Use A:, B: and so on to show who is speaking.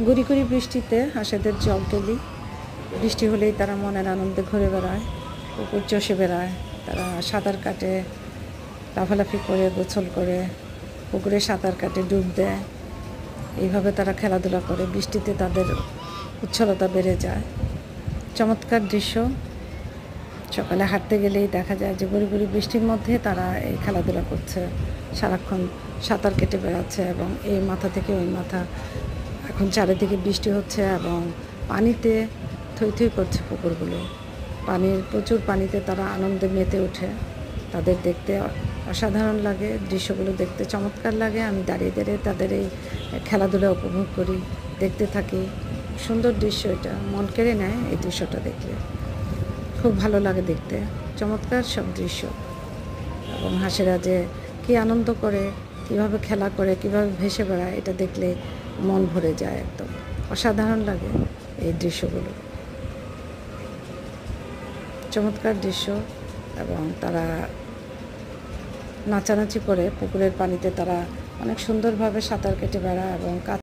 A: গুড়ি গুড়ি বৃষ্টিতে হাঁসেদের জল তুলি। বৃষ্টি হলেই তারা মনের আনন্দে ঘুরে বেড়ায়, পুকুর চষে বেড়ায়, তারা সাঁতার কাটে, লাফালাফি করে, গোসল করে, পুকুরে সাঁতার কাটে, ডুব দেয়। এইভাবে তারা খেলাধুলা করে। বৃষ্টিতে তাদের উচ্ছলতা বেড়ে যায়। চমৎকার দৃশ্য। সকালে হাঁটতে গেলেই দেখা যায় যে গুড়ি গুড়ি বৃষ্টির মধ্যে তারা এই খেলাধুলা করছে, সারাক্ষণ সাঁতার কেটে বেড়াচ্ছে এবং এই মাথা থেকে ওই মাথা। এখন চারিদিকে বৃষ্টি হচ্ছে এবং পানিতে থই থই করছে পুকুরগুলো। প্রচুর পানিতে তারা আনন্দে মেতে ওঠে। তাদের দেখতে অসাধারণ লাগে, দৃশ্যগুলো দেখতে চমৎকার লাগে। আমি দাঁড়িয়ে দাঁড়িয়ে তাদের এই খেলাধুলা উপভোগ করি, দেখতে থাকি। সুন্দর দৃশ্য, এটা মন কেড়ে নেয়। এই দৃশ্যটা দেখলে খুব ভালো লাগে দেখতে, চমৎকার সব দৃশ্য। এবং হাঁসেরা যে কী আনন্দ করে, কীভাবে খেলা করে, কীভাবে ভেসে বেড়ায়, এটা দেখলে মন ভরে যায়। একদম অসাধারণ লাগে এই দৃশ্যগুলো, চমৎকার দৃশ্য। এবং তারা নাচানাচি করে পুকুরের পানিতে তারা অনেক সুন্দরভাবে সাঁতার কেটে বেড়ায় এবং